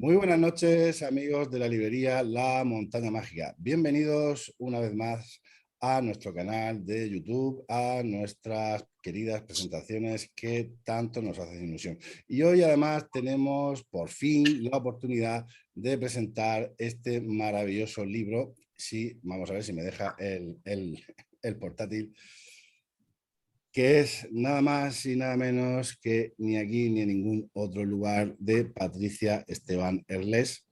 Muy buenas noches, amigos de la librería La Montaña Mágica. Bienvenidos una vez más a nuestro canal de YouTube, a nuestras queridas presentaciones que tanto nos hacen ilusión. Y hoy además tenemos por fin la oportunidad de presentar este maravilloso libro. Sí, vamos a ver si me deja el portátil, que es nada más y nada menos que ni aquí ni en ningún otro lugar, de Patricia Esteban Herlés,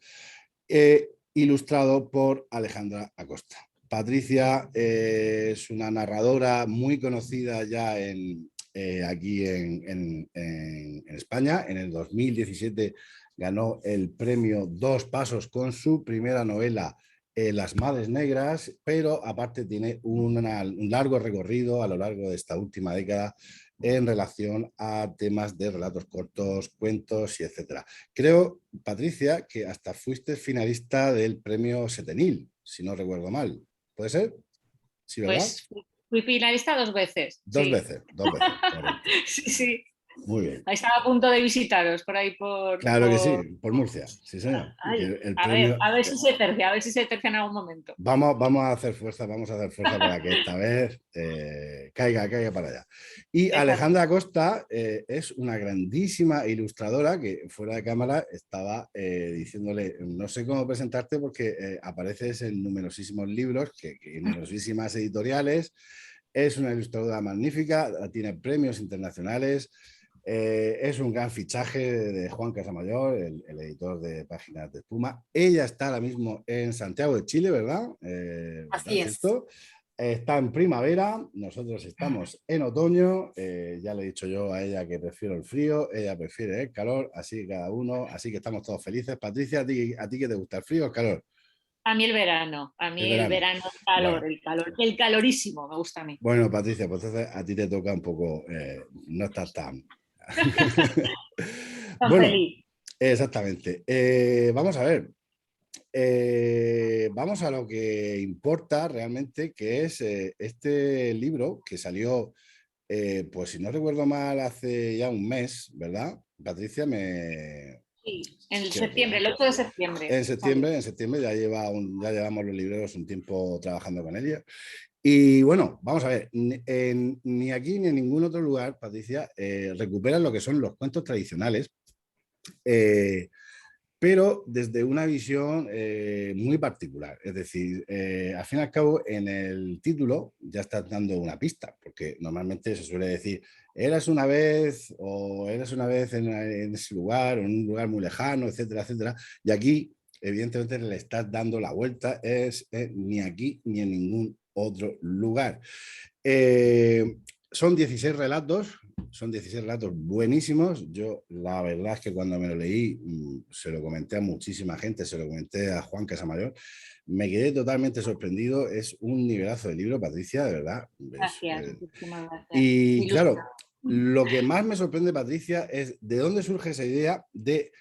ilustrado por Alejandra Acosta. Patricia es una narradora muy conocida ya aquí en España. En el 2017 ganó el premio Dos Pasos con su primera novela, Las Madres Negras, pero aparte tiene un largo recorrido a lo largo de esta última década en relación a temas de relatos cortos, cuentos y etcétera. Creo, Patricia, que hasta fuiste finalista del premio Setenil, si no recuerdo mal. ¿Puede ser? ¿Sí, verdad? Pues fui finalista dos veces, sí. Dos veces, correcto. Sí, sí. Muy bien. Ahí estaba a punto de visitaros por ahí Claro que sí, por Murcia, sí señor. Y Ay, el premio, a ver si se tercia, a ver si se tercia en algún momento. vamos a hacer fuerza para que esta vez caiga para allá. Y Exacto. Alejandra Costa es una grandísima ilustradora que fuera de cámara estaba diciéndole, no sé cómo presentarte porque apareces en numerosísimos libros, que numerosísimas editoriales. Es una ilustradora magnífica, tiene premios internacionales. Es un gran fichaje de Juan Casamayor, el editor de Páginas de Espuma. Ella está ahora mismo en Santiago de Chile, ¿verdad? ¿Verdad? Así es. ¿Cierto? Está en primavera, nosotros estamos en otoño. Ya le he dicho yo a ella que prefiero el frío, ella prefiere el calor, así que cada uno, así que estamos todos felices. Patricia, ¿a ti qué te gusta, el frío o el calor? A mí el verano, El verano. Bueno, el calor, el calorísimo me gusta a mí. bueno, Patricia, pues entonces a ti te toca un poco, no estás tan... Tan Bueno, feliz. exactamente. Vamos a ver. Vamos a lo que importa realmente, que es este libro que salió, pues si no recuerdo mal, hace ya un mes, ¿verdad? Patricia, Sí, en creo que septiembre, el 8 de septiembre salió. en septiembre ya llevamos los libreros un tiempo trabajando con ella. Y bueno, vamos a ver, ni aquí ni en ningún otro lugar, Patricia, recuperan lo que son los cuentos tradicionales. Eh, pero desde una visión muy particular. Es decir, al fin y al cabo, en el título ya estás dando una pista, porque normalmente se suele decir, eras una vez o eras una vez en ese lugar, o en un lugar muy lejano, etcétera, etcétera. Y aquí, evidentemente, le estás dando la vuelta, es ni aquí ni en ningún otro lugar. Eh, son 16 relatos, son 16 relatos buenísimos. Yo la verdad es que cuando me lo leí se lo comenté a muchísima gente, se lo comenté a Juan Casamayor, me quedé totalmente sorprendido. Es un nivelazo de libro, Patricia, de verdad. Gracias, muchísimas gracias. Y Ilusión. claro, lo que más me sorprende, Patricia, es de dónde surge esa idea de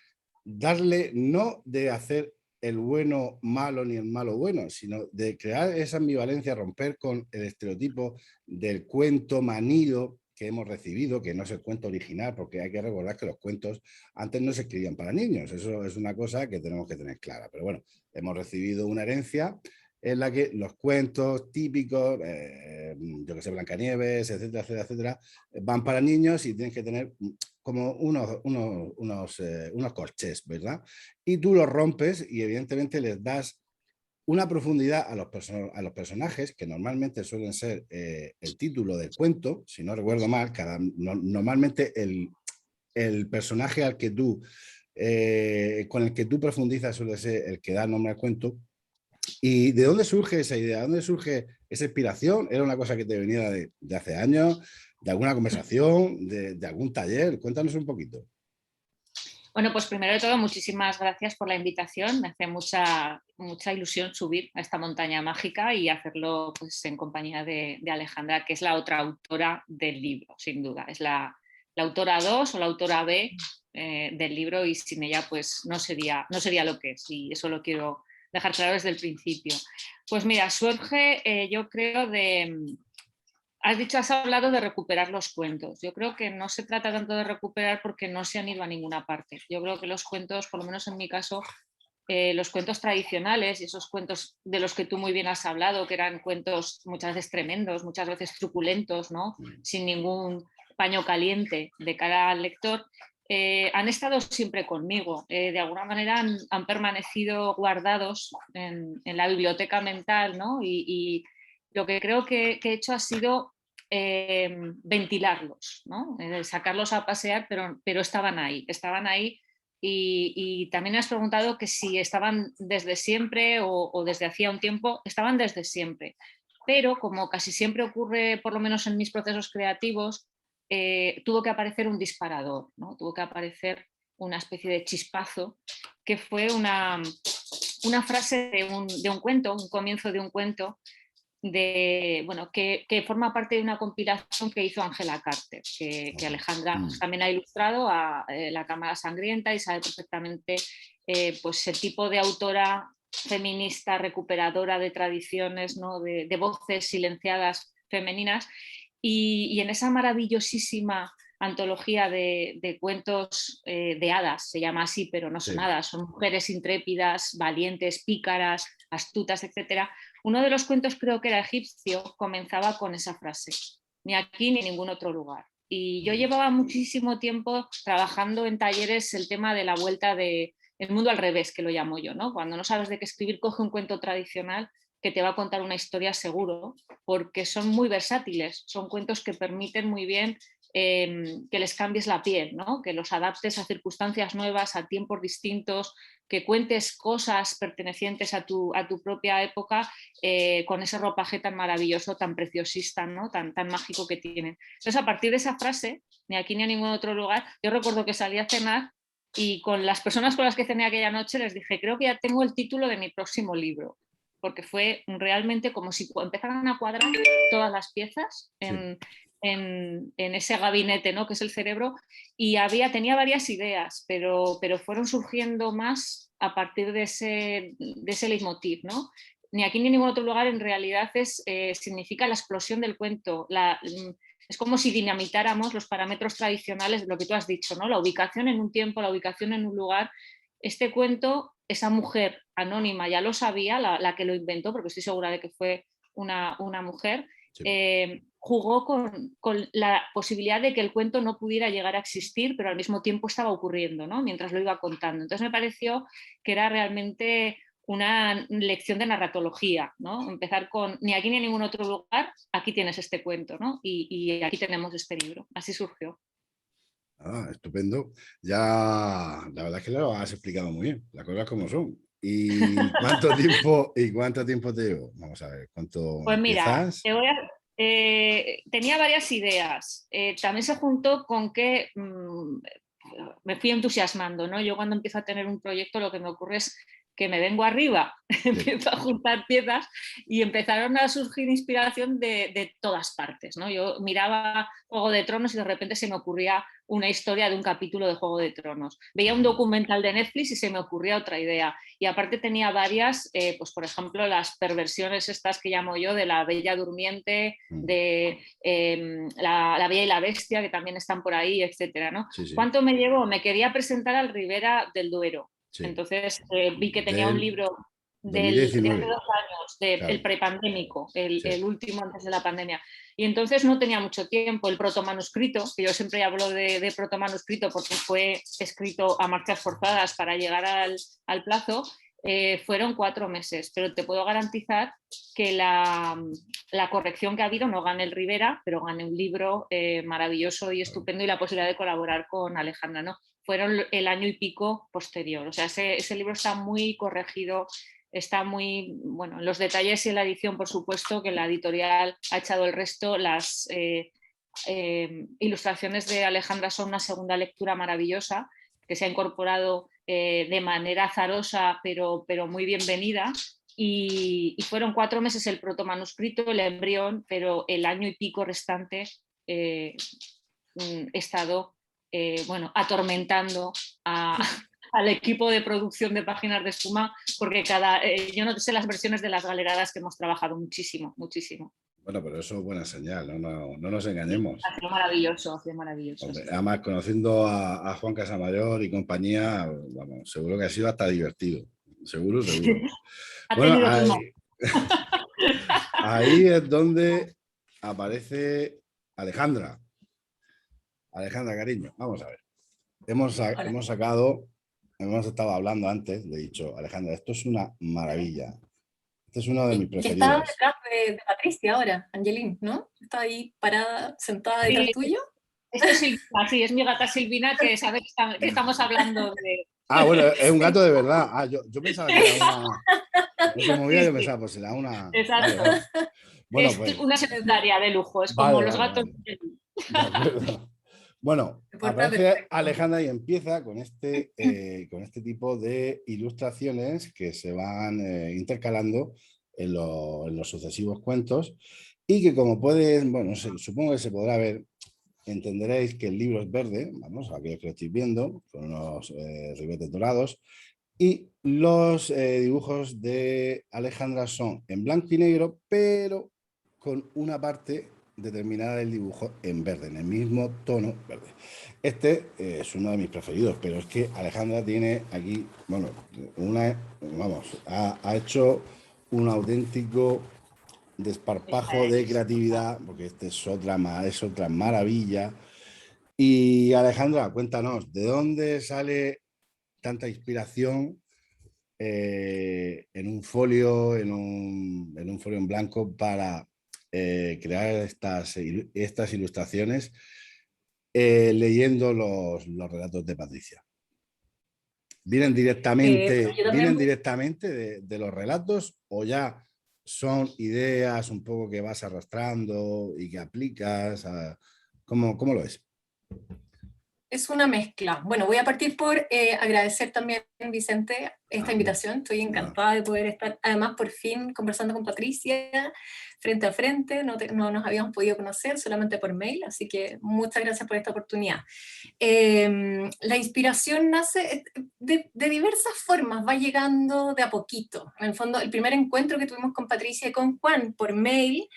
darle, no de hacer el bueno malo ni el malo bueno, sino de crear esa ambivalencia, romper con el estereotipo del cuento manido que hemos recibido, que no es el cuento original, porque hay que recordar que los cuentos antes no se escribían para niños. Eso es una cosa que tenemos que tener clara. Pero bueno, hemos recibido una herencia en la que los cuentos típicos, yo que sé, Blancanieves, etcétera, etcétera, etcétera, van para niños y tienes que tener como unos corchés, ¿verdad? Y tú los rompes y evidentemente les das una profundidad a los personajes, que normalmente suelen ser el título del cuento, si no recuerdo mal, normalmente el personaje al que tú, con el que tú profundizas suele ser el que da nombre al cuento. ¿Y de dónde surge esa idea? ¿De dónde surge esa inspiración? ¿Era una cosa que te venía de hace años, de alguna conversación, de algún taller? Cuéntanos un poquito. Bueno, pues primero de todo, muchísimas gracias por la invitación. Me hace mucha ilusión subir a esta montaña mágica y hacerlo pues, en compañía de Alejandra, que es la otra autora del libro, sin duda. Es la autora 2 o la autora B del libro, y sin ella pues no sería lo que es, y eso lo quiero dejar claro desde el principio. Pues mira, surge yo creo has hablado de recuperar los cuentos. Yo creo que no se trata tanto de recuperar porque no se han ido a ninguna parte. Yo creo que los cuentos, por lo menos en mi caso, los cuentos tradicionales y esos cuentos de los que tú muy bien has hablado, que eran cuentos muchas veces tremendos, muchas veces truculentos, ¿no? Sin ningún paño caliente de cara al lector, han estado siempre conmigo. De alguna manera han permanecido guardados en la biblioteca mental, ¿no? Y lo que creo que he hecho ha sido ventilarlos, ¿no? Sacarlos a pasear, pero estaban ahí. Y también me has preguntado que si estaban desde siempre o desde hacía un tiempo. Estaban desde siempre, pero como casi siempre ocurre, por lo menos en mis procesos creativos, tuvo que aparecer un disparador, ¿no? Tuvo que aparecer una especie de chispazo, que fue una frase de un cuento, un comienzo de un cuento, que forma parte de una compilación que hizo Angela Carter, que Alejandra también ha ilustrado, a La Cámara Sangrienta, y sabe perfectamente pues el tipo de autora feminista, recuperadora de tradiciones, ¿no? de voces silenciadas femeninas, y en esa maravillosísima antología de cuentos de hadas, se llama así, pero no son hadas, son mujeres intrépidas, valientes, pícaras, astutas, etcétera. Uno de los cuentos, creo que era egipcio, comenzaba con esa frase: ni aquí ni en ningún otro lugar. Y yo llevaba muchísimo tiempo trabajando en talleres el tema de la vuelta del mundo al revés, que lo llamo yo, ¿no? Cuando no sabes de qué escribir, coge un cuento tradicional que te va a contar una historia seguro, porque son muy versátiles, son cuentos que permiten muy bien que les cambies la piel, ¿no? Que los adaptes a circunstancias nuevas, a tiempos distintos, que cuentes cosas pertenecientes a tu propia época con ese ropaje tan maravilloso, tan preciosista, ¿no? tan mágico que tienen. Entonces, a partir de esa frase, ni aquí ni en ningún otro lugar, yo recuerdo que salí a cenar y con las personas con las que cené aquella noche les dije: creo que ya tengo el título de mi próximo libro, porque fue realmente como si empezaran a cuadrar todas las piezas en ese gabinete, ¿no? que es el cerebro, y tenía varias ideas, pero fueron surgiendo más a partir de ese leitmotiv, ¿no? Ni aquí ni en ningún otro lugar en realidad significa la explosión del cuento. Es como si dinamitáramos los parámetros tradicionales de lo que tú has dicho, ¿no? La ubicación en un tiempo, la ubicación en un lugar. Este cuento, esa mujer anónima ya lo sabía, la que lo inventó, porque estoy segura de que fue una mujer. Jugó con la posibilidad de que el cuento no pudiera llegar a existir, pero al mismo tiempo estaba ocurriendo, ¿no? Mientras lo iba contando. Entonces me pareció que era realmente una lección de narratología, ¿no? Empezar con ni aquí ni en ningún otro lugar, aquí tienes este cuento, ¿no? Y aquí tenemos este libro. Así surgió. Estupendo. Ya, la verdad es que lo has explicado muy bien, las cosas como son. ¿Y cuánto tiempo te llevó? Vamos a ver, ¿cuánto Pues mira, empiezas? tenía varias ideas. También se juntó con que me fui entusiasmando, ¿no? Yo cuando empiezo a tener un proyecto lo que me ocurre es que me vengo arriba, empiezo a juntar piezas y empezaron a surgir inspiración de todas partes, ¿no? Yo miraba Juego de Tronos y de repente se me ocurría una historia de un capítulo de Juego de Tronos. Veía un documental de Netflix y se me ocurría otra idea. Y aparte tenía varias, pues por ejemplo, las perversiones estas que llamo yo de La Bella Durmiente, de la Bella y la Bestia, que también están por ahí, etcétera, ¿no? Sí, sí, ¿Cuánto me llevó? Me quería presentar al Ribera del Duero. sí. Entonces vi que tenía un Del libro de hace 2019, 2 años, el claro. prepandémico, Sí. el último antes de la pandemia. Y entonces no tenía mucho tiempo. El protomanuscrito, que yo siempre hablo de protomanuscrito porque fue escrito a marchas forzadas para llegar al plazo, fueron 4 meses. Pero te puedo garantizar que la corrección que ha habido, no gane el Rivera, pero gane un libro maravilloso y estupendo, y la posibilidad de colaborar con Alejandra, ¿no? Fueron el año y pico posterior. O sea, ese libro está muy corregido, está muy, bueno, en los detalles y en la edición, por supuesto, que la editorial ha echado el resto. Las ilustraciones de Alejandra son una segunda lectura maravillosa, que se ha incorporado de manera azarosa, pero muy bienvenida. Y fueron 4 meses el protomanuscrito, el embrión, pero el año y pico restante he estado bueno, atormentando al equipo de producción de Páginas de Espuma, porque yo no sé las versiones de las galeradas que hemos trabajado muchísimo, muchísimo. Bueno, pero eso es buena señal, no nos engañemos. Ha sido maravilloso, Hombre, sí. además, conociendo a Juan Casamayor y compañía, vamos, seguro que ha sido hasta divertido. Seguro, seguro. Ha Bueno, tenido humor. ahí es donde aparece Alejandra. Alejandra, cariño, vamos a ver. Hola. Hemos sacado, hemos estado hablando antes, le he dicho, Alejandra, esto es una maravilla. Este es uno de mis Y está preferidos. detrás de Patricia ahora, Angelín, ¿no? Está ahí parada, sentada detrás Sí, tuyo. esto es Silvina, sí, es mi gata Silvina que sabe que estamos hablando de... Ah, bueno, es un Sí, gato de verdad. Ah, yo pensaba que era una. No se movía, sí, yo sí. pensaba, pues será una. Vale, Exacto. vale. Bueno, Es pues. una secundaria de lujo, es como Vale, los vale, gatos. vale. De acuerdo. Bueno, Se porta aparece perfecto. Alejandra y empieza con este tipo de ilustraciones que se van intercalando en los sucesivos cuentos y que como pueden, bueno, supongo que se podrá ver, entenderéis que el libro es verde, vamos, aquello que lo estáis viendo, con unos ribetes dorados, y los dibujos de Alejandra son en blanco y negro, pero con una parte determinada del dibujo en verde, en el mismo tono verde. Este es uno de mis preferidos, pero es que Alejandra tiene aquí, bueno, ha hecho un auténtico desparpajo de creatividad, porque este es otra maravilla. Y Alejandra, cuéntanos, ¿de dónde sale tanta inspiración en un folio, en un folio en blanco para crear estas ilustraciones leyendo los relatos de Patricia? Bueno, yo también ¿Vienen directamente de los relatos o ya son ideas un poco que vas arrastrando y que aplicas? ¿Cómo lo es? es una mezcla. Bueno, voy a partir por agradecer también, Vicente, esta Ah, invitación. Estoy bueno, encantada de poder estar, además, por fin conversando con Patricia frente a frente. No nos habíamos podido conocer solamente por mail, así que muchas gracias por esta oportunidad. La inspiración nace de diversas formas, va llegando de a poquito. En el fondo, el primer encuentro que tuvimos con Patricia y con Juan por mail,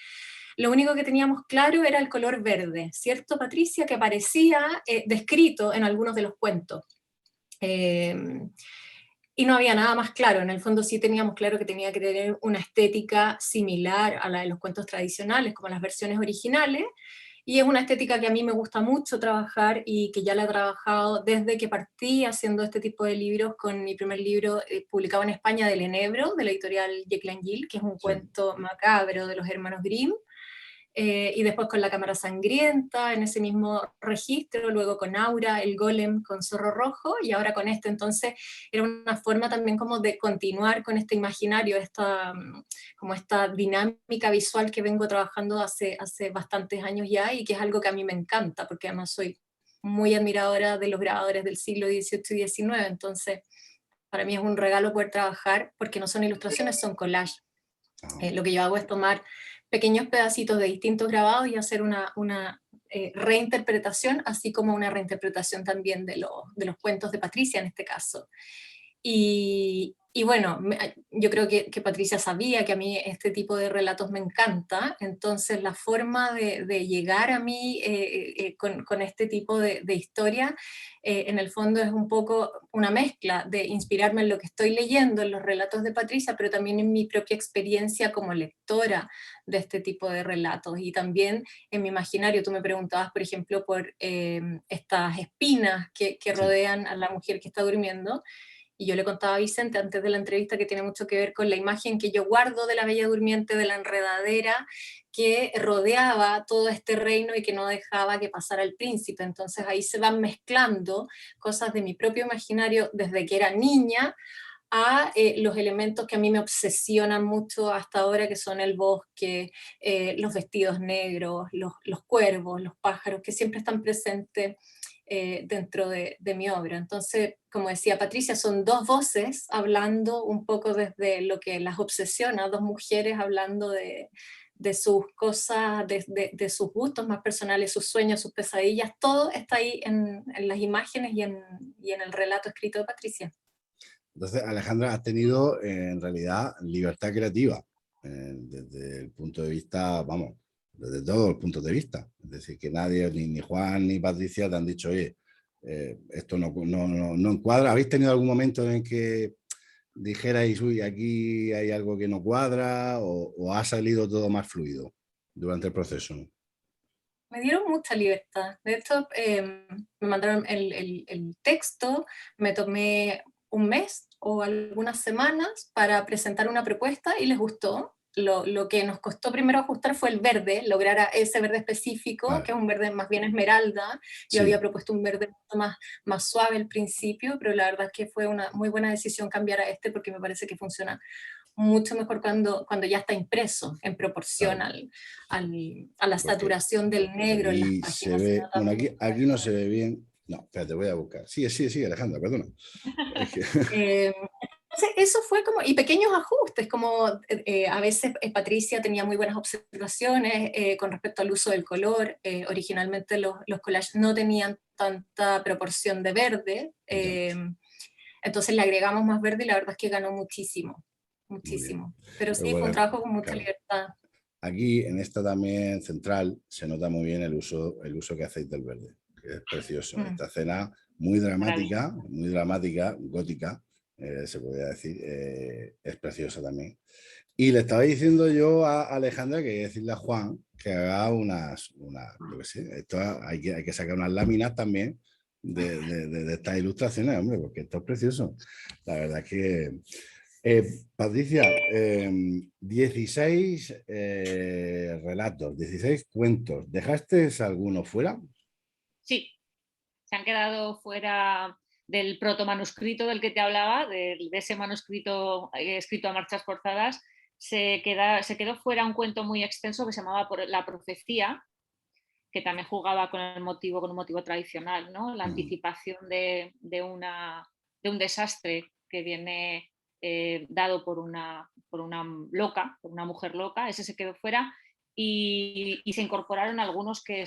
lo único que teníamos claro era el color verde, ¿cierto, Patricia? Que aparecía descrito en algunos de los cuentos. Eh, y no había nada más claro, en el fondo sí teníamos claro que tenía que tener una estética similar a la de los cuentos tradicionales, como las versiones originales, y es una estética que a mí me gusta mucho trabajar y que ya la he trabajado desde que partí haciendo este tipo de libros con mi primer libro publicado en España del Enebro, de la editorial Jekyll and Jill, que es un sí. cuento macabro de los hermanos Grimm, y después con La Cámara Sangrienta, en ese mismo registro, luego con Aura, El Golem con Zorro Rojo, y ahora con esto. Entonces era una forma también como de continuar con este imaginario, como esta dinámica visual que vengo trabajando hace bastantes años ya, y que es algo que a mí me encanta, porque además soy muy admiradora de los grabadores del siglo XVIII y XIX, entonces para mí es un regalo poder trabajar, porque no son ilustraciones, son collages. Ah. Lo que yo hago es tomar pequeños pedacitos de distintos grabados y hacer una reinterpretación, así como una reinterpretación también de los cuentos de Patricia en este caso. Y bueno, yo creo que Patricia sabía que a mí este tipo de relatos me encanta, entonces la forma de llegar a mí con este tipo de historia, en el fondo es un poco una mezcla de inspirarme en lo que estoy leyendo, en los relatos de Patricia, pero también en mi propia experiencia como lectora de este tipo de relatos. Y también en mi imaginario, tú me preguntabas, por ejemplo, por estas espinas que Sí. rodean a la mujer que está durmiendo. Y yo le contaba a Vicente antes de la entrevista que tiene mucho que ver con la imagen que yo guardo de la Bella Durmiente, de la enredadera que rodeaba todo este reino y que no dejaba que pasara el príncipe. Entonces ahí se van mezclando cosas de mi propio imaginario desde que era niña a los elementos que a mí me obsesionan mucho hasta ahora, que son el bosque, los vestidos negros, los cuervos, los pájaros, que siempre están presentes dentro de mi obra. Entonces, como decía Patricia, son dos voces hablando un poco desde lo que las obsesiona, dos mujeres hablando de sus cosas, de sus gustos más personales, sus sueños, sus pesadillas, todo está ahí en las imágenes y en el relato escrito de Patricia. Entonces, Alejandra, has tenido en realidad libertad creativa. desde el punto de vista, vamos, desde todos los puntos de vista. Es decir, que nadie, ni Juan ni Patricia te han dicho, oye, esto no encuadra. ¿Habéis tenido algún momento en que dijerais, uy, aquí hay algo que no cuadra, o ha salido todo más fluido durante el proceso? Me dieron mucha libertad. De hecho, me mandaron el texto, me tomé un mes o algunas semanas para presentar una propuesta y les gustó. Lo que nos costó primero ajustar fue el verde, lograr ese verde específico, Vale. que es un verde más bien esmeralda. Yo Sí. había propuesto un verde más suave al principio, pero la verdad es que fue una muy buena decisión cambiar a este porque me parece que funciona mucho mejor cuando ya está impreso en proporción Claro. a la saturación del negro en las Aquí se páginas. ve, bueno, aquí no se ve bien. No, espérate, voy a buscar. Sigue, Alejandra, perdona. Es que... Entonces, eso fue como, y pequeños ajustes, como a veces Patricia tenía muy buenas observaciones con respecto al uso del color. Originalmente los collages no tenían tanta proporción de verde, entonces le agregamos más verde y la verdad es que ganó muchísimo, muchísimo. Pero sí, fue un trabajo con mucha libertad. Aquí, en esta también central, se nota muy bien el uso que hacéis del verde, que es precioso. Esta escena muy dramática, gótica, se podría decir, es preciosa también. Y le estaba diciendo yo a Alejandra que hay que decirle a Juan que haga yo qué sé, esto hay que sacar unas láminas también de estas ilustraciones, hombre, porque esto es precioso. La verdad es que... Patricia, 16 relatos, 16 cuentos. ¿Dejaste alguno fuera? Sí, se han quedado fuera del protomanuscrito del que te hablaba, de ese manuscrito escrito a marchas forzadas. Se quedó fuera un cuento muy extenso que se llamaba La profecía, que también jugaba con un motivo tradicional, ¿no? La anticipación de un desastre que viene dado por una mujer loca. Ese se quedó fuera y se incorporaron algunos que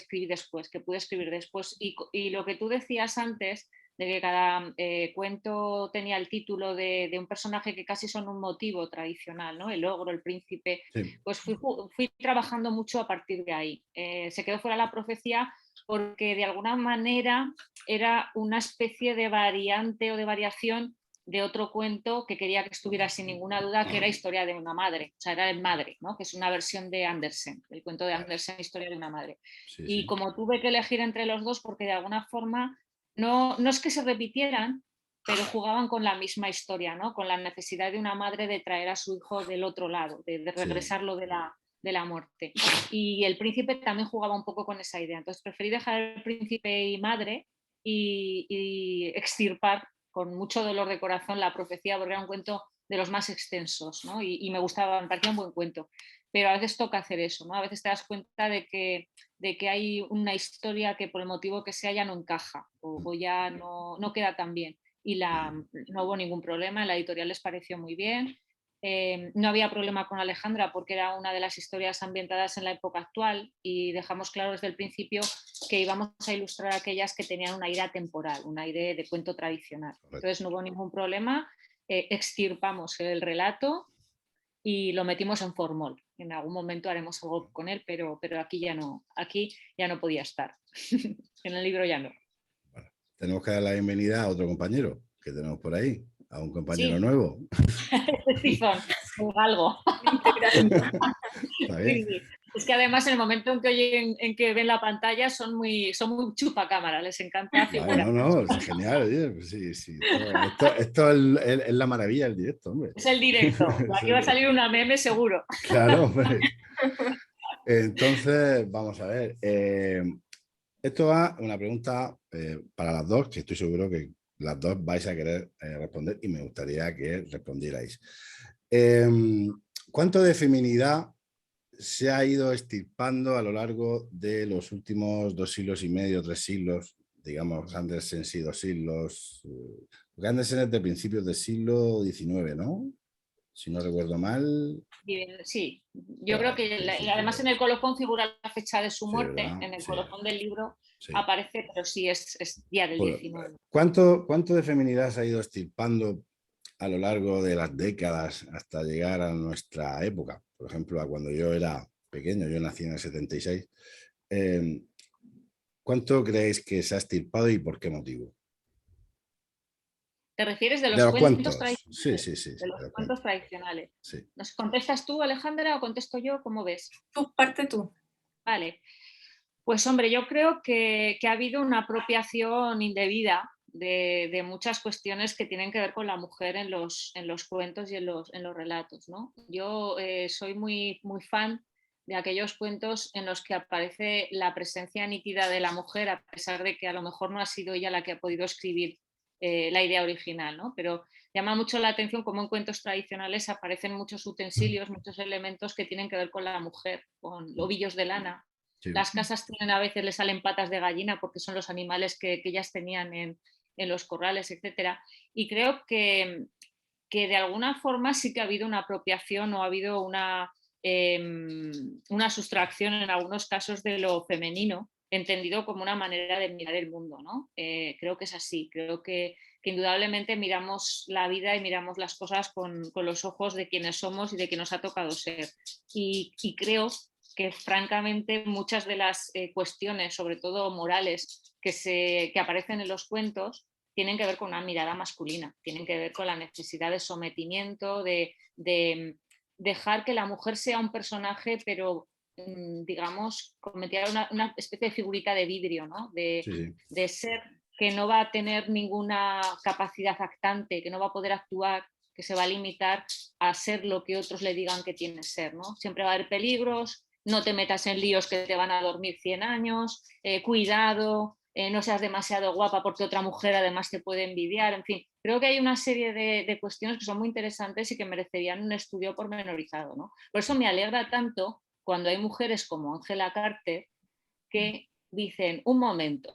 pude escribir después. Y lo que tú decías antes, de que cada cuento tenía el título de un personaje que casi son un motivo tradicional, ¿no? El ogro, el príncipe, Sí. pues fui trabajando mucho a partir de ahí. Se quedó fuera la profecía porque de alguna manera era una especie de variante o de variación de otro cuento que quería que estuviera sin ninguna duda, que era Historia de una madre, o sea, era el Madre, ¿no? Que es una versión de Andersen, el cuento de Andersen, Historia de una madre. Sí, y sí. como tuve que elegir entre los dos, porque de alguna forma no es que se repitieran, pero jugaban con la misma historia, ¿no? Con la necesidad de una madre de traer a su hijo del otro lado, de regresarlo de la muerte. Y el príncipe también jugaba un poco con esa idea. Entonces preferí dejar el príncipe y madre y extirpar con mucho dolor de corazón la profecía, porque era un cuento de los más extensos, ¿no? Y me gustaba, me parecía un buen cuento. Pero a veces toca hacer eso, ¿no? A veces te das cuenta de que hay una historia que por el motivo que sea ya no encaja o ya no queda tan bien. Y no hubo ningún problema, la editorial les pareció muy bien. No había problema con Alejandra porque era una de las historias ambientadas en la época actual y dejamos claro desde el principio que íbamos a ilustrar aquellas que tenían un aire atemporal, un aire de cuento tradicional. Entonces no hubo ningún problema, extirpamos el relato y lo metimos en formol. En algún momento haremos algo con él, pero aquí ya no podía estar. En el libro ya no. Bueno, tenemos que dar la bienvenida a otro compañero que tenemos por ahí, a un compañero Sí. nuevo. Tifón, algo. Está bien. Sí, sí. Es que además en el momento en que ven la pantalla son muy chupacámara, les encanta figurar. No, es genial. Oye, sí. Esto es la maravilla del directo, hombre. Es el directo. Aquí va a salir una meme seguro. Claro, hombre. Entonces, vamos a ver. Esto va una pregunta para las dos, que estoy seguro que las dos vais a querer responder y me gustaría que respondierais. ¿Cuánto de feminidad se ha ido extirpando a lo largo de los últimos 2 siglos y medio, 3 siglos? Digamos, Andersen sí, 2 siglos. Porque Andersen es de principios del siglo XIX, ¿no? Si no recuerdo mal. Sí, yo creo que además en el colofón figura la fecha de su muerte, ¿verdad? en el colofón del libro Sí. aparece, pero sí es día del 19. ¿Cuánto de feminidad se ha ido extirpando a lo largo de las décadas hasta llegar a nuestra época? por ejemplo, a cuando yo era pequeño, yo nací en el 76, ¿cuánto creéis que se ha extirpado y por qué motivo? ¿Te refieres de De los los cuentos cuentos. Sí, tradicionales? sí, sí, De sí, los de los cuentos cuentos. tradicionales. Sí. ¿Nos contestas tú, Alejandra, o contesto yo? ¿Cómo ves? Tú, parte tú. Vale. Pues hombre, yo creo que ha habido una apropiación indebida de muchas cuestiones que tienen que ver con la mujer en los cuentos y en los relatos, ¿no? Yo soy muy, muy fan de aquellos cuentos en los que aparece la presencia nítida de la mujer, a pesar de que a lo mejor no ha sido ella la que ha podido escribir la idea original, ¿no? Pero llama mucho la atención cómo en cuentos tradicionales aparecen muchos utensilios, muchos elementos que tienen que ver con la mujer, con ovillos de lana. Sí. Las casas tienen, a veces les salen patas de gallina porque son los animales que ellas tenían en los corrales, etcétera. Y creo que de alguna forma sí que ha habido una apropiación o ha habido una sustracción en algunos casos de lo femenino, entendido como una manera de mirar el mundo, ¿no? Creo que es así, creo que indudablemente miramos la vida y miramos las cosas con los ojos de quienes somos y de quien nos ha tocado ser. Y creo que francamente muchas de las cuestiones, sobre todo morales, que aparecen en los cuentos, tienen que ver con una mirada masculina, tienen que ver con la necesidad de sometimiento, de dejar que la mujer sea un personaje, pero digamos, cometida una especie de figurita de vidrio, ¿no? Sí, sí. De ser que no va a tener ninguna capacidad actante, que no va a poder actuar, que se va a limitar a ser lo que otros le digan que tiene que ser, ¿no? Siempre va a haber peligros, no te metas en líos que te van a dormir 100 años, cuidado, no seas demasiado guapa porque otra mujer además te puede envidiar, en fin, creo que hay una serie de cuestiones que son muy interesantes y que merecerían un estudio pormenorizado, ¿no? Por eso me alegra tanto cuando hay mujeres como Angela Carter que dicen, un momento,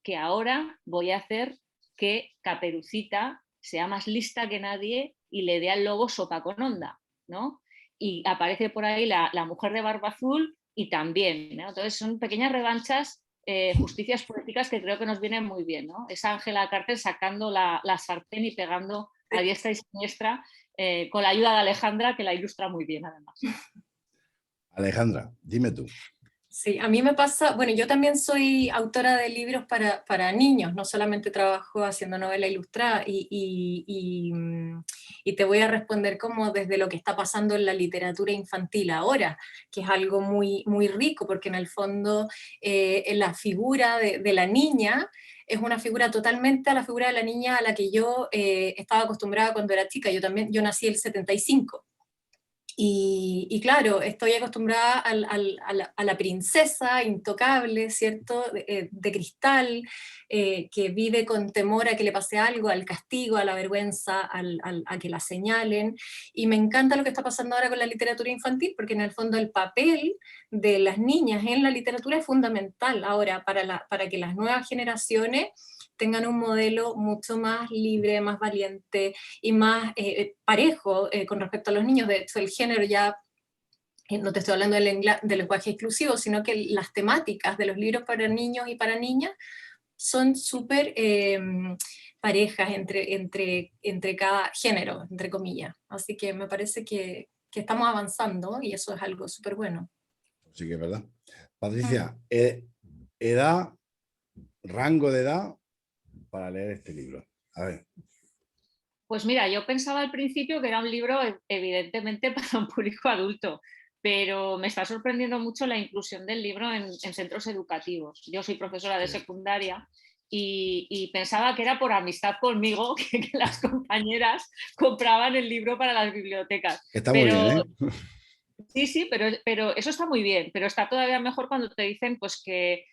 que ahora voy a hacer que Caperucita sea más lista que nadie y le dé al lobo sopa con onda, ¿no? Y aparece por ahí la mujer de barba azul y también, ¿no? Entonces son pequeñas revanchas, justicias políticas que creo que nos vienen muy bien, ¿no? Es Angela Carter sacando la sartén y pegando a diestra y siniestra, con la ayuda de Alejandra, que la ilustra muy bien además. Alejandra, dime tú. Sí, a mí me pasa, bueno, yo también soy autora de libros para niños, no solamente trabajo haciendo novela ilustrada y te voy a responder como desde lo que está pasando en la literatura infantil ahora, que es algo muy, muy rico, porque en el fondo la figura de la niña es una figura totalmente a la figura de la niña a la que yo estaba acostumbrada cuando era chica. Yo nací el 75. Y claro, estoy acostumbrada a la princesa intocable, ¿cierto? De cristal, que vive con temor a que le pase algo, al castigo, a la vergüenza, a que la señalen. Y me encanta lo que está pasando ahora con la literatura infantil, porque en el fondo el papel de las niñas en la literatura es fundamental ahora para que las nuevas generaciones tengan un modelo mucho más libre, más valiente y más parejo con respecto a los niños. De hecho, el género ya, no te estoy hablando del lenguaje exclusivo, sino que las temáticas de los libros para niños y para niñas son súper parejas entre cada género, entre comillas. Así que me parece que estamos avanzando y eso es algo súper bueno. Sí que es verdad. Patricia, edad, rango de edad para leer este libro. A ver. Pues mira, yo pensaba al principio que era un libro evidentemente para un público adulto, pero me está sorprendiendo mucho la inclusión del libro en centros educativos. Yo soy profesora de secundaria y pensaba que era por amistad conmigo que las compañeras compraban el libro para las bibliotecas. Está muy Pero bien, ¿eh? sí, sí, pero eso está muy bien, pero está todavía mejor cuando te dicen pues que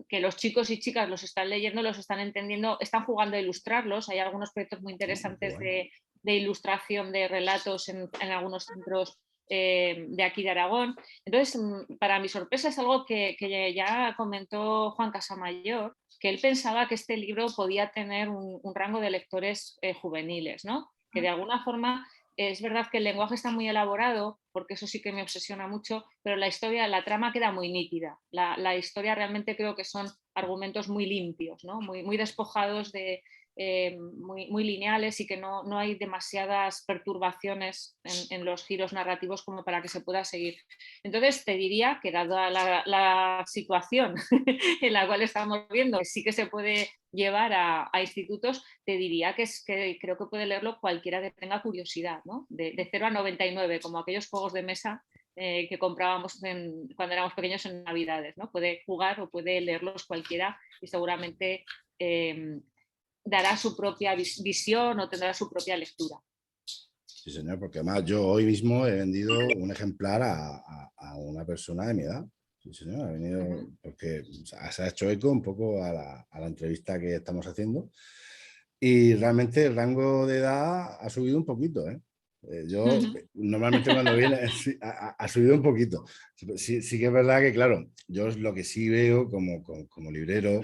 los chicos y chicas los están leyendo, los están entendiendo, están jugando a ilustrarlos. Hay algunos proyectos muy interesantes de ilustración de relatos en algunos centros de aquí de Aragón. Entonces, para mi sorpresa es algo que ya comentó Juan Casamayor, que él pensaba que este libro podía tener un rango de lectores juveniles, ¿no? Que de alguna forma es verdad que el lenguaje está muy elaborado, porque eso sí que me obsesiona mucho, pero la historia, la trama queda muy nítida. La historia realmente creo que son argumentos muy limpios, ¿no? Muy, muy despojados de muy lineales y que no hay demasiadas perturbaciones en los giros narrativos como para que se pueda seguir. Entonces te diría que dada la situación en la cual estamos viendo, que sí que se puede llevar a institutos, te diría que creo que puede leerlo cualquiera que tenga curiosidad, ¿no? De 0 a 99, como aquellos juegos de mesa que comprábamos cuando éramos pequeños en Navidades, ¿no? Puede jugar o puede leerlos cualquiera y seguramente dará su propia visión o tendrá su propia lectura. Sí, señor, porque además yo hoy mismo he vendido un ejemplar a una persona de mi edad. Sí, señor, ha venido porque se ha hecho eco un poco a la entrevista que estamos haciendo y realmente el rango de edad ha subido un poquito, ¿eh? Yo normalmente cuando viene ha subido un poquito. Sí que es verdad que, claro, yo lo que sí veo como librero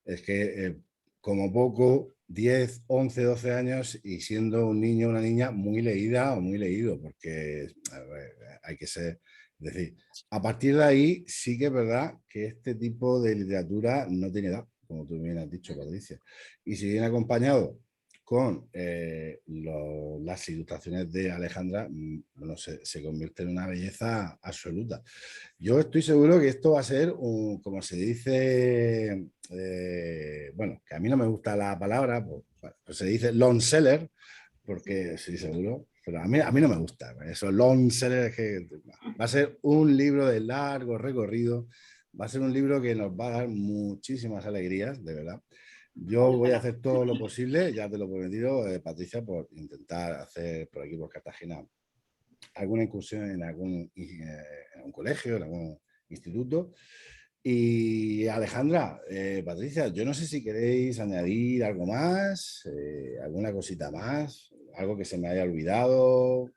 es que como poco 10, 11, 12 años y siendo un niño o una niña muy leída o muy leído, porque a ver, hay que ser, es decir, a partir de ahí sí que es verdad que este tipo de literatura no tiene edad, como tú bien has dicho, Patricia, y si viene acompañado con las ilustraciones de Alejandra, bueno, se convierte en una belleza absoluta. Yo estoy seguro que esto va a ser, como se dice, bueno, que a mí no me gusta la palabra, pues se dice long seller, porque sí, seguro, pero a mí no me gusta. Eso, long seller, es que va a ser un libro de largo recorrido, va a ser un libro que nos va a dar muchísimas alegrías, de verdad. Yo voy a hacer todo lo posible, ya te lo he prometido, Patricia, por intentar hacer por aquí, por Cartagena, alguna incursión en en un colegio, en algún instituto. Y Alejandra, Patricia, yo no sé si queréis añadir algo más, alguna cosita más, algo que se me haya olvidado.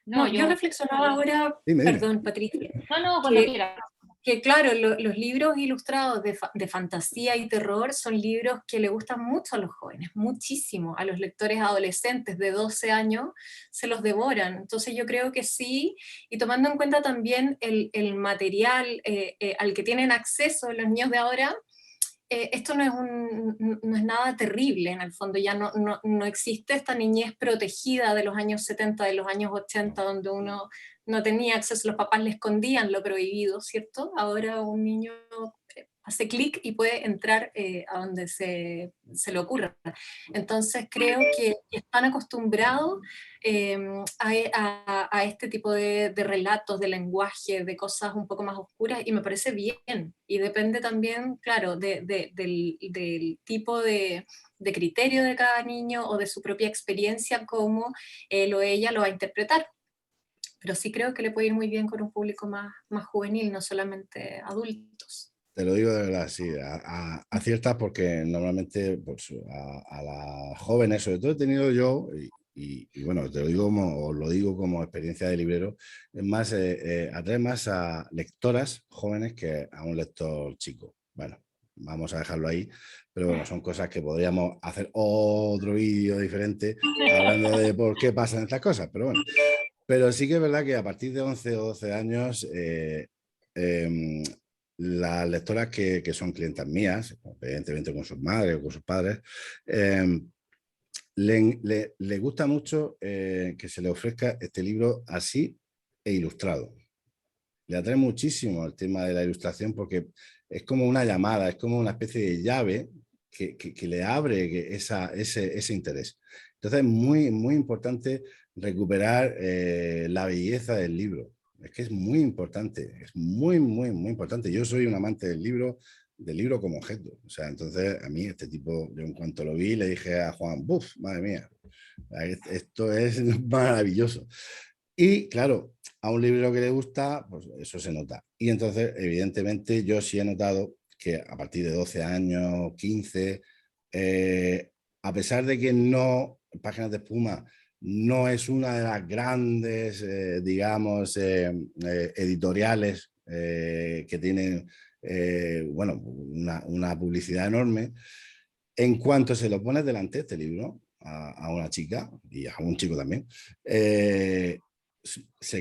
No, yo reflexionaba ahora, Dime, dime. perdón, Patricia, No, cuando quieras. que claro, los libros ilustrados de fantasía y terror son libros que le gustan mucho a los jóvenes, muchísimo. A los lectores adolescentes de 12 años se los devoran. Entonces yo creo que sí, y tomando en cuenta también el material al que tienen acceso los niños de ahora, esto no es nada terrible, en el fondo ya no existe esta niñez protegida de los años 70, de los años 80, donde uno no tenía acceso, los papás le escondían lo prohibido, ¿cierto? Ahora un niño hace clic y puede entrar a donde se le ocurra. Entonces creo que están acostumbrados a este tipo de relatos, de lenguaje, de cosas un poco más oscuras, y me parece bien. Y depende también, claro, del tipo de criterio de cada niño o de su propia experiencia, cómo él o ella lo va a interpretar. Pero sí creo que le puede ir muy bien con un público más juvenil, no solamente adultos. Te lo digo de verdad, sí, aciertas porque normalmente pues, a las jóvenes, sobre todo he tenido yo, y bueno, te lo digo os lo digo como experiencia de librero, es más, atrae más a lectoras jóvenes que a un lector chico. Bueno, vamos a dejarlo ahí, pero bueno, son cosas que podríamos hacer otro vídeo diferente hablando de por qué pasan estas cosas, pero bueno. Pero sí que es verdad que a partir de 11 o 12 años, las lectoras que son clientas mías, evidentemente con sus madres o con sus padres, le gusta mucho que se le ofrezca este libro así e ilustrado. Le atrae muchísimo el tema de la ilustración porque es como una llamada, es como una especie de llave que le abre ese interés. Entonces es muy, muy importante recuperar la belleza del libro. Es que es muy importante, es muy, muy, muy importante. Yo soy un amante del libro como objeto. O sea, entonces a mí este tipo, yo en cuanto lo vi le dije a Juan, ¡buf! Madre mía, esto es maravilloso. Y claro, a un libro que le gusta, pues eso se nota. Y entonces, evidentemente, yo sí he notado que a partir de 12 años, 15, a pesar de que no, Páginas de Espuma no es una de las grandes, digamos, editoriales que tienen, bueno, una publicidad enorme, en cuanto se lo pones delante este libro a una chica y a un chico también, se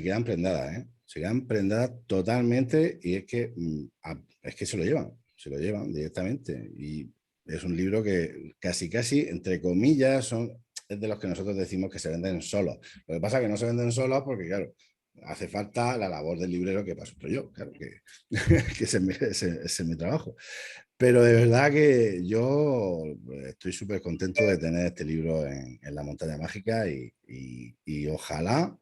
quedan prendadas, ¿eh? Se quedan prendadas totalmente y es que se lo llevan directamente. Es un libro que casi, entre comillas, es de los que nosotros decimos que se venden solos. Lo que pasa es que no se venden solos porque, claro, hace falta la labor del librero que paso yo, claro, que, que ese es mi trabajo. Pero de verdad que yo estoy súper contento de tener este libro en La Montaña Mágica y ojalá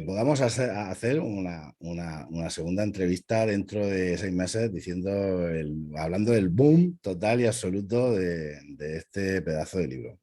podamos hacer una segunda entrevista dentro de 6 meses hablando del boom total y absoluto de este pedazo de libro.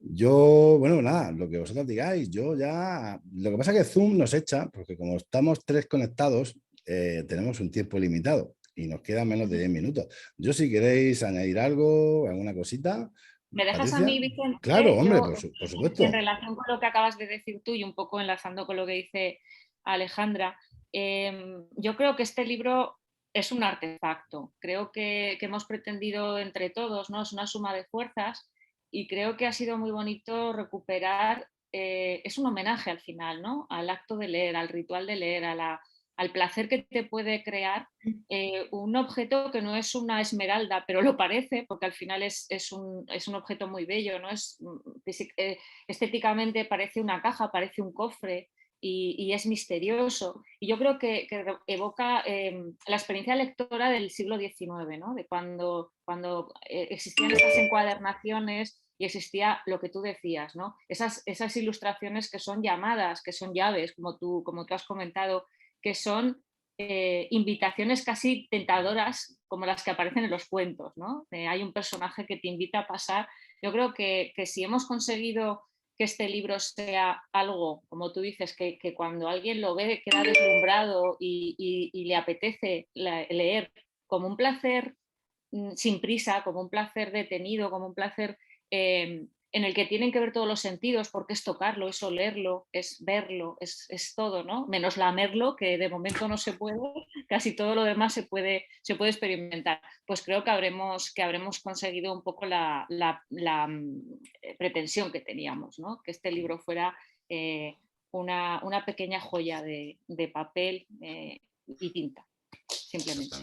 Yo, bueno, nada, lo que vosotros digáis, yo ya... Lo que pasa es que Zoom nos echa, porque como estamos 3 conectados, tenemos un tiempo limitado y nos quedan menos de 10 minutos. Yo, si queréis añadir algo, alguna cosita... ¿Me dejas a Patricia. mí, Vicente? Claro, hombre, Yo, por supuesto. en relación con lo que acabas de decir tú y un poco enlazando con lo que dice Alejandra, yo creo que este libro es un artefacto. Creo que hemos pretendido entre todos, ¿no? Es una suma de fuerzas y creo que ha sido muy bonito recuperar, es un homenaje al final, ¿no? Al acto de leer, al ritual de leer, al placer que te puede crear un objeto que no es una esmeralda, pero lo parece, porque al final es un objeto muy bello, ¿no? Estéticamente parece una caja, parece un cofre y es misterioso. Y yo creo que evoca la experiencia lectora del siglo XIX, ¿no? De cuando existían estas encuadernaciones y existía lo que tú decías, ¿no? Esas ilustraciones que son llamadas, que son llaves, como tú has comentado, que son invitaciones casi tentadoras como las que aparecen en los cuentos, ¿no? Hay un personaje que te invita a pasar. Yo creo que si hemos conseguido que este libro sea algo, como tú dices, que cuando alguien lo ve queda deslumbrado y le apetece leer como un placer sin prisa, como un placer detenido, como un placer en el que tienen que ver todos los sentidos, porque es tocarlo, es olerlo, es verlo, es todo, ¿no? Menos lamerlo, que de momento no se puede, casi todo lo demás se puede experimentar. Pues creo que habremos conseguido un poco la pretensión que teníamos, ¿no? Que este libro fuera una pequeña joya de papel y tinta, simplemente.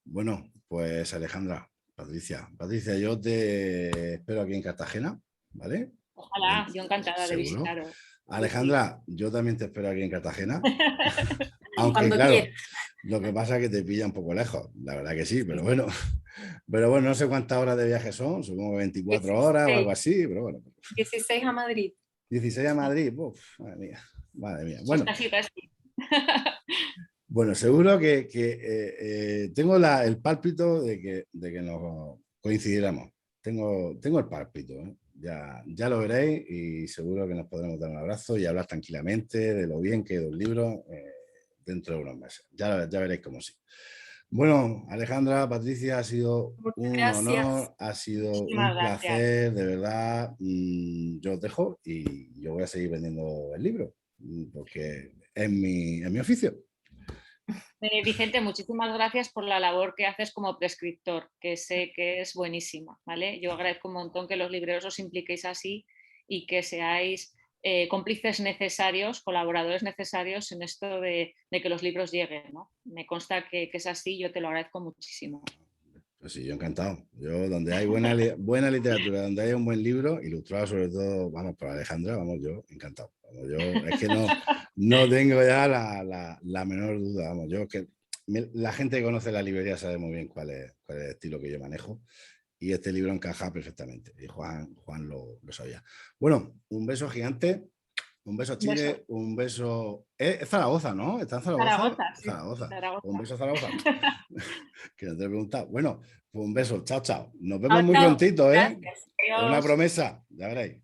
Bueno, pues Alejandra, Patricia, yo te espero aquí en Cartagena, ¿vale? Ojalá, yo encantada de Seguro. visitaros. Alejandra, yo también te espero aquí en Cartagena. Aunque Cuando claro, quiera. lo que pasa es que te pilla un poco lejos, la verdad que sí, pero bueno. Pero bueno, no sé cuántas horas de viaje son, supongo que 24 horas o algo así, pero bueno. 16 a Madrid. 16 a Madrid, uf, madre mía, madre mía. Bueno, Pues casi. bueno, seguro que tengo el pálpito de que nos coincidiremos. Tengo el pálpito, ¿eh? Ya lo veréis y seguro que nos podremos dar un abrazo y hablar tranquilamente de lo bien que quedó el libro dentro de unos meses. Ya veréis cómo sí. Bueno, Alejandra, Patricia, ha sido un honor, ha sido un placer, de verdad. Yo os dejo y yo voy a seguir vendiendo el libro porque es mi oficio. Vicente, muchísimas gracias por la labor que haces como prescriptor, que sé que es buenísima, ¿vale? Yo agradezco un montón que los libreros os impliquéis así y que seáis cómplices necesarios, colaboradores necesarios en esto de que los libros lleguen, ¿no? Me consta que es así, yo te lo agradezco muchísimo. Pues sí, yo encantado. Yo, donde hay buena literatura, donde hay un buen libro, ilustrado sobre todo, vamos, por Alejandra, vamos, yo encantado. Vamos, yo es que no tengo ya la menor duda, vamos, yo que la gente que conoce la librería sabe muy bien cuál es el estilo que yo manejo y este libro encaja perfectamente y Juan lo sabía. Bueno, un beso gigante. Un beso a Chile, un beso... Es Zaragoza, ¿no? ¿Está en Zaragoza? Zaragoza, sí. Zaragoza. Zaragoza. Un beso a Zaragoza. Que no te he preguntado. Bueno, pues un beso. Chao, chao. Nos vemos Chao, muy chao. prontito, ¿eh? Gracias. Es una promesa. Ya veréis.